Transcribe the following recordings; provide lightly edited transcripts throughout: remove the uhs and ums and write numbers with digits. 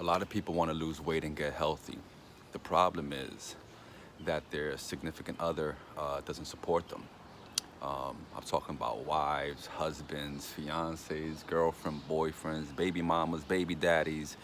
A lot of people want to lose weight and get healthy. The problem is that their significant other doesn't support them. I'm talking about wives, husbands, fiancés, girlfriend, boyfriends, baby mamas, baby daddies,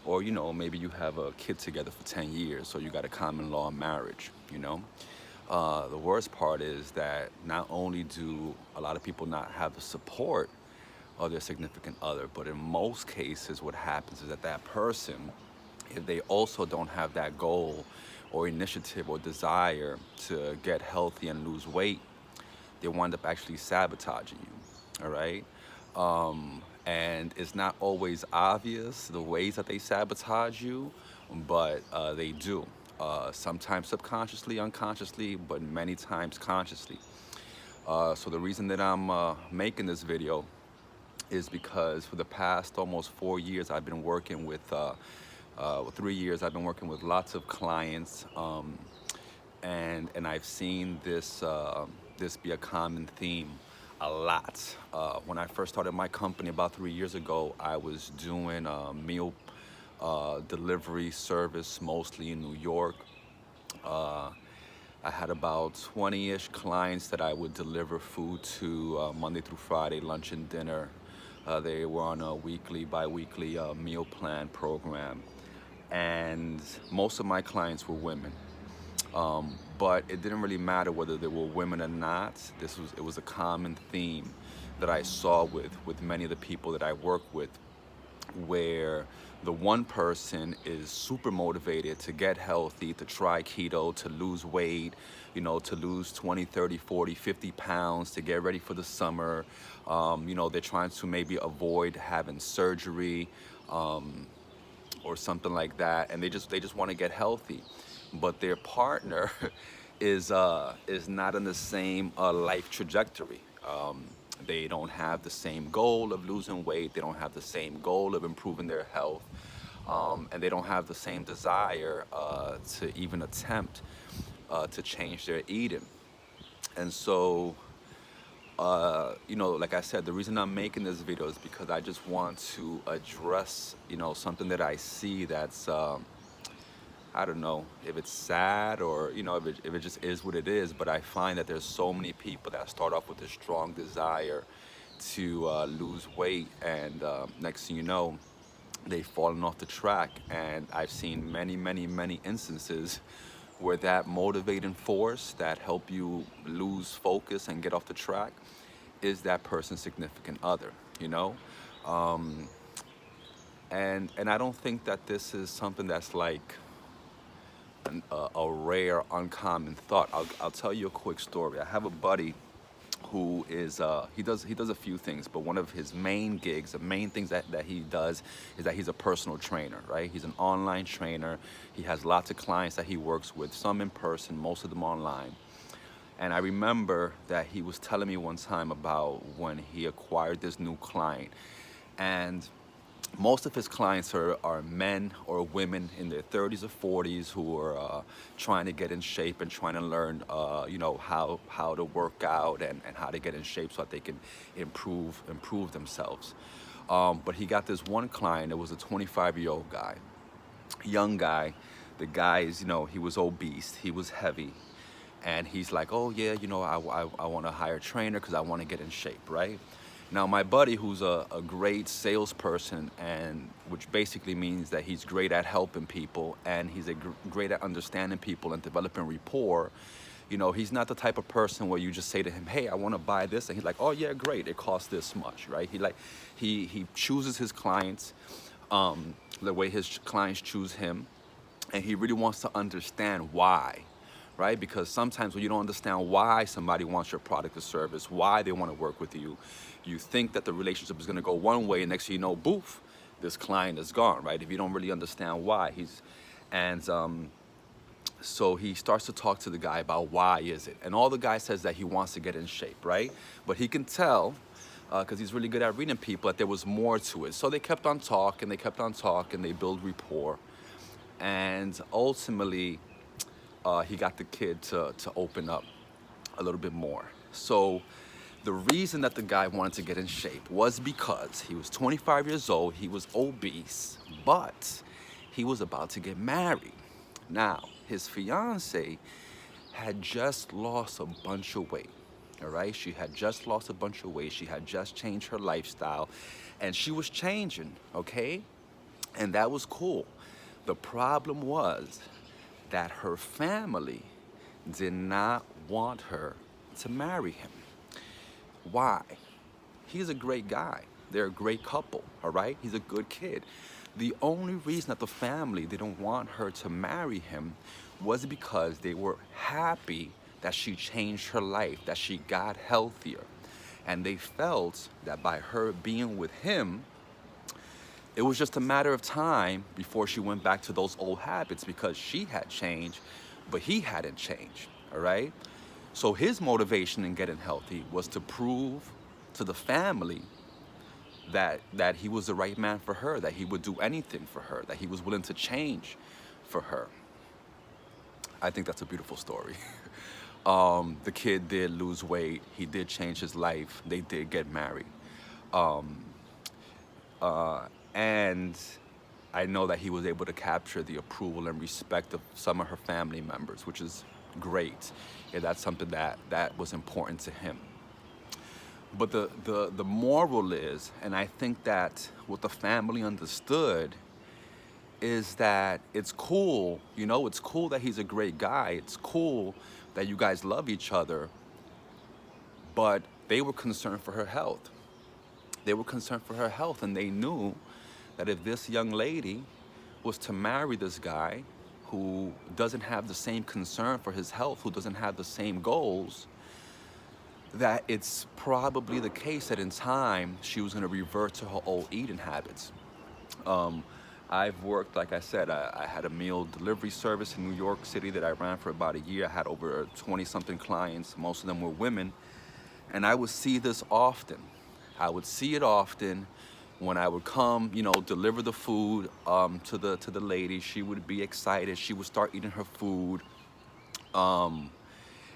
or maybe you have a kid together for 10 years, so you got a common law marriage. The worst part is that not only do a lot of people not have the support of their significant other, but in most cases, what happens is that that person, if they also don't have that goal or initiative or desire to get healthy and lose weight, they wind up actually sabotaging you. All right. And it's not always obvious the ways that they sabotage you, but they do. Sometimes subconsciously, unconsciously, but many times consciously. So the reason that I'm making this video is because for the past almost 4 years, I've been working with, 3 years, I've been working with lots of clients, and I've seen this be a common theme a lot. When I first started my company about 3 years ago, I was doing meal delivery service mostly in New York. I had about 20-ish clients that I would deliver food to Monday through Friday, lunch and dinner. They were on a weekly, bi-weekly meal plan program. And most of my clients were women. But it didn't really matter whether they were women or not. It was a common theme that I saw with many of the people that I work with, where the one person is super motivated to get healthy, to try keto, to lose weight, to lose 20, 30, 40, 50 pounds, to get ready for the summer. They're trying to maybe avoid having surgery or something like that, and they just want to get healthy. But their partner is not in the same life trajectory. They don't have the same goal of losing weight. They don't have the same goal of improving their health. And they don't have the same desire to even attempt to change their eating. And so, like I said, the reason I'm making this video is because I just want to address, something that I see that's, I don't know if it's sad or, if it just is what it is, but I find that there's so many people that start off with a strong desire to lose weight, and next thing you know, they've fallen off the track. And I've seen many, many, many instances where that motivating force that help you lose focus and get off the track is that person's significant other, you know? And I don't think that this is something that's like a rare, uncommon thought. I'll tell you a quick story. I have a buddy who is he does a few things, but one of his main gigs, the main things that he does is that he's a personal trainer, right? He's an online trainer. He has lots of clients that he works with, some in person, most of them online. And I remember that he was telling me one time about when he acquired this new client. And most of his clients are men or women in their 30s or 40s who are trying to get in shape and trying to learn, how to work out and how to get in shape so that they can improve themselves. But he got this one client. It was a 25-year-old guy, young guy. The guy is, he was obese. He was heavy. And he's like, oh yeah, I want to hire a trainer because I want to get in shape, right? Now, my buddy, who's a great salesperson, and which basically means that he's great at helping people and he's great at understanding people and developing rapport, he's not the type of person where you just say to him, hey, I want to buy this. And he's like, oh, yeah, great. It costs this much, right? He chooses his clients the way his clients choose him. And he really wants to understand why. Right? Because sometimes when you don't understand why somebody wants your product or service, why they want to work with you, you think that the relationship is going to go one way, and next thing you know, boof, this client is gone, right? If you don't really understand why. So he starts to talk to the guy about why is it. And all the guy says that he wants to get in shape, right? But he can tell, because he's really good at reading people, that there was more to it. So they kept on talking, they build rapport. And ultimately, he got the kid to open up a little bit more. So the reason that the guy wanted to get in shape was because he was 25 years old, he was obese, but he was about to get married. Now, his fiance had just lost a bunch of weight. All right, she had just lost a bunch of weight. She had just changed her lifestyle, and she was changing, okay? And that was cool. The problem was that her family did not want her to marry him. Why? He's a great guy. They're a great couple, all right? He's a good kid. The only reason that the family didn't want her to marry him was because they were happy that she changed her life, that she got healthier. And they felt that by her being with him, it was just a matter of time before she went back to those old habits because she had changed, but he hadn't changed, all right? So his motivation in getting healthy was to prove to the family that he was the right man for her, that he would do anything for her, that he was willing to change for her. I think that's a beautiful story. The kid did lose weight. He did change his life. They did get married. And I know that he was able to capture the approval and respect of some of her family members, which is great. Yeah, that's something that was important to him. But the moral is, and I think that what the family understood is that it's cool, it's cool that he's a great guy. It's cool that you guys love each other, but they were concerned for her health. They were concerned for her health, and they knew that if this young lady was to marry this guy who doesn't have the same concern for his health, who doesn't have the same goals, that it's probably the case that in time she was going to revert to her old eating habits. I've worked, like I said, I had a meal delivery service in New York City that I ran for about a year. I had over 20-something clients. Most of them were women. And I would see this often. I would see it often when I would come, deliver the food to the lady. She would be excited. She would start eating her food.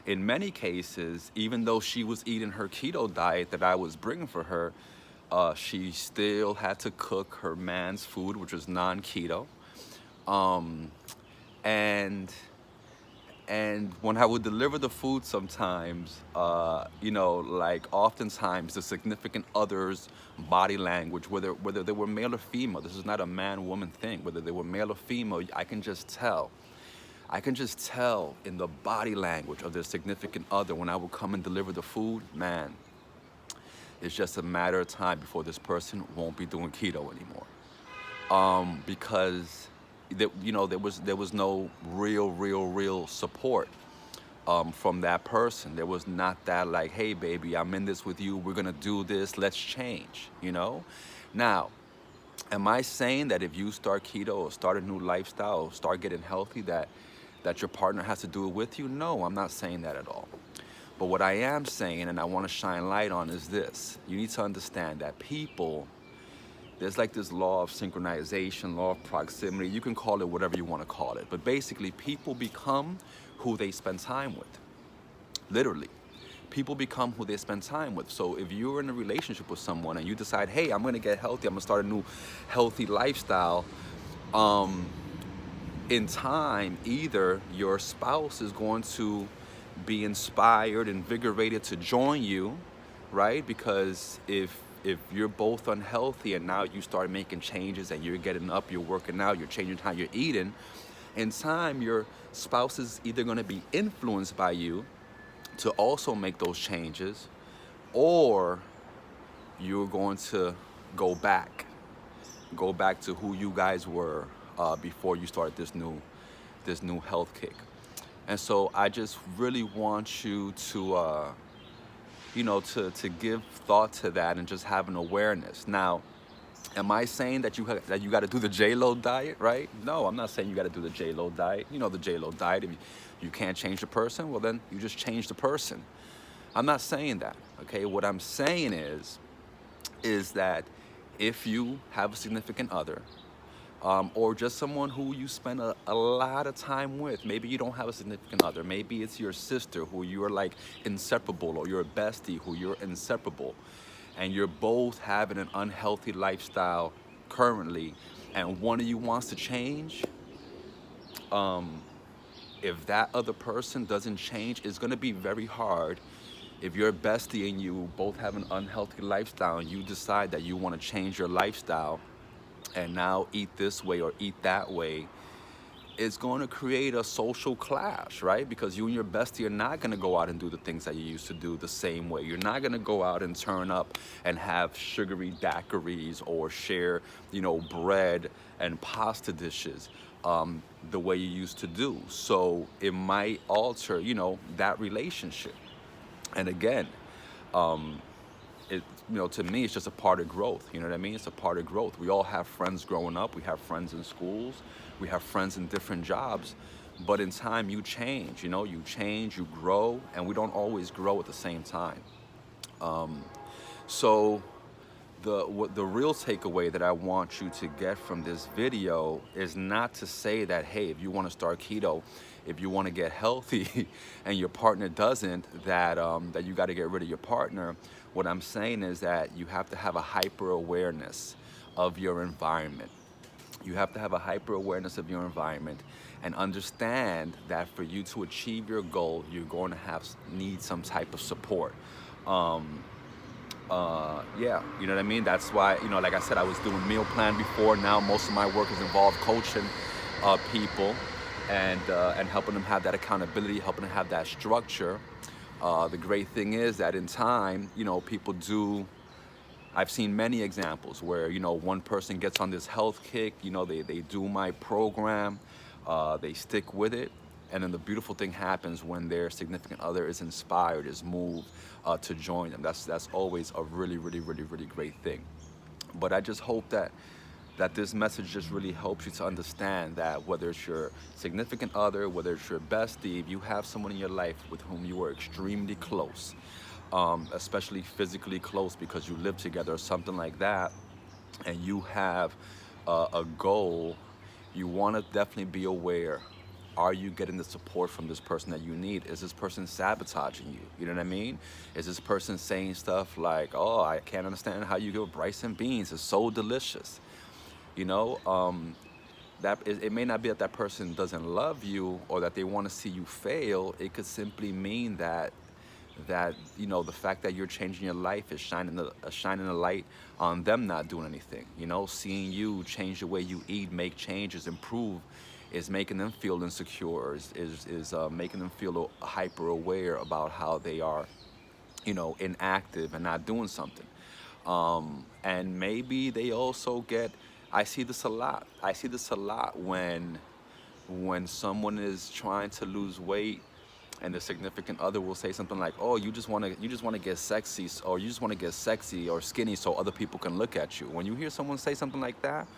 In many cases, even though she was eating her keto diet that I was bringing for her, she still had to cook her man's food, which was non-keto. And when I would deliver the food sometimes, like oftentimes the significant other's body language, whether they were male or female, this is not a man-woman thing, whether they were male or female, I can just tell. I can just tell in the body language of their significant other when I would come and deliver the food, man, it's just a matter of time before this person won't be doing keto anymore. Because there was no real support from that person. There was not that like, hey baby, I'm in this with you, we're gonna do this, let's change, Now, am I saying that if you start keto or start a new lifestyle or start getting healthy that your partner has to do it with you? No, I'm not saying that at all. But what I am saying, and I want to shine light on, is this. You need to understand that there's like this law of synchronization, law of proximity. You can call it whatever you want to call it. But basically, people become who they spend time with. Literally. People become who they spend time with. So if you're in a relationship with someone and you decide, hey, I'm going to get healthy, I'm going to start a new healthy lifestyle, in time, either your spouse is going to be inspired, invigorated to join you, right? Because if you're both unhealthy and now you start making changes and you're getting up, you're working out, you're changing how you're eating, in time your spouse is either going to be influenced by you to also make those changes, or you're going to go back to who you guys were before you started this new health kick. And so I just really want you to to give thought to that and just have an awareness. Now, am I saying that you got to do the J-Lo diet, right? No, I'm not saying you got to do the J-Lo diet. The J-Lo diet. If you can't change the person, well then you just change the person. I'm not saying that. Okay, what I'm saying is that if you have a significant other, or just someone who you spend a lot of time with. Maybe you don't have a significant other. Maybe it's your sister who you're like inseparable, or your bestie who you're inseparable, and you're both having an unhealthy lifestyle currently, and one of you wants to change, if that other person doesn't change, it's going to be very hard. If you're a bestie and you both have an unhealthy lifestyle and you decide that you want to change your lifestyle and now eat this way or eat that way, it's going to create a social clash, right? Because you and your bestie are not going to go out and do the things that you used to do the same way. You're not going to go out and turn up and have sugary daiquiris or share, bread and pasta dishes the way you used to do. So it might alter, that relationship. And again, it, to me, it's just a part of growth. You know what I mean? It's a part of growth. We all have friends growing up. We have friends in schools. We have friends in different jobs. But in time, you change. You change, you grow, and we don't always grow at the same time. So the real takeaway that I want you to get from this video is not to say that, hey, if you want to start keto, if you want to get healthy and your partner doesn't, that you got to get rid of your partner. What I'm saying is that you have to have a hyper awareness of your environment. You have to have a hyper awareness of your environment and understand that for you to achieve your goal, you're going to need some type of support. Yeah, you know what I mean? That's why, like I said, I was doing meal plan before. Now most of my work is involved coaching people and helping them have that accountability, helping them have that structure. The great thing is that in time, people do. I've seen many examples where, one person gets on this health kick, they do my program, they stick with it. And then the beautiful thing happens when their significant other is inspired, is moved to join them. That's always a really, really, really, really great thing. But I just hope that this message just really helps you to understand that whether it's your significant other, whether it's your bestie, if you have someone in your life with whom you are extremely close, especially physically close because you live together or something like that, and you have a goal, you want to definitely be aware. Are you getting the support from this person that you need? Is this person sabotaging you? You know what I mean? Is this person saying stuff like, oh, I can't understand how you give rice and beans. It's so delicious. You know, it may not be that that person doesn't love you or that they want to see you fail. It could simply mean that the fact that you're changing your life is shining a light on them not doing anything. Seeing you change the way you eat, make changes, improve, is making them feel insecure, is making them feel hyper aware about how they are, inactive and not doing something. And maybe they also get. I see this a lot. I see this a lot when someone is trying to lose weight and the significant other will say something like, "Oh, you just want to get sexy, or you just want to get sexy or skinny so other people can look at you." When you hear someone say something like that,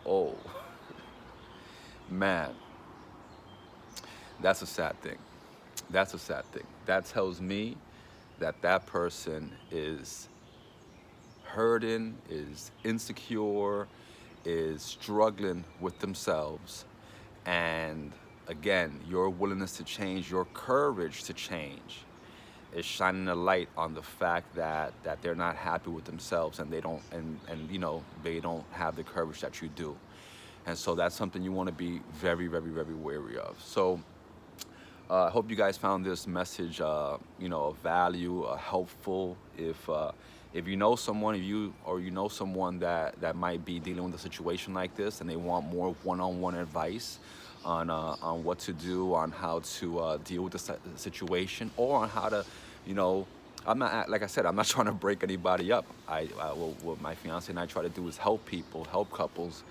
oh man, that's a sad thing. That's a sad thing. That tells me that that person is hurting, is insecure, is struggling with themselves. And again, your willingness to change, your courage to change, is shining a light on the fact that they're not happy with themselves and they don't they don't have the courage that you do. And so that's something you want to be very, very, very wary of. So I hope you guys found this message, of value, helpful. If you know someone, someone that might be dealing with a situation like this, and they want more one-on-one advice on what to do, on how to deal with the situation, or on how to, I'm not, like I said, I'm not trying to break anybody up. What my fiance and I try to do is help people, help couples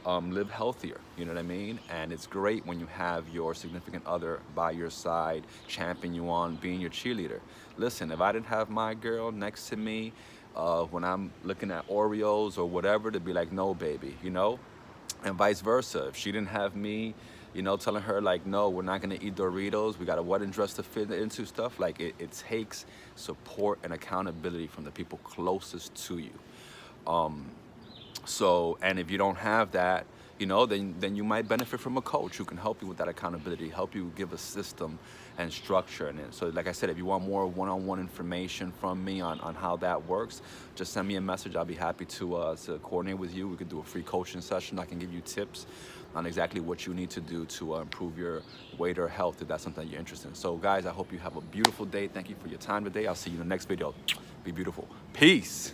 live healthier, you know what I mean? And it's great when you have your significant other by your side, championing you on, being your cheerleader. Listen, if I didn't have my girl next to me when I'm looking at Oreos or whatever, to be like, no, baby, and vice versa. If she didn't have me, telling her like, no, we're not gonna eat Doritos, we got a wedding dress to fit into stuff, like it takes support and accountability from the people closest to you. So, and if you don't have that, then you might benefit from a coach who can help you with that accountability, help you give a system and structure. And so, like I said, if you want more one-on-one information from me on how that works, just send me a message. I'll be happy to coordinate with you. We could do a free coaching session. I can give you tips on exactly what you need to do to improve your weight or health if that's something you're interested in. So, guys, I hope you have a beautiful day. Thank you for your time today. I'll see you in the next video. Be beautiful. Peace.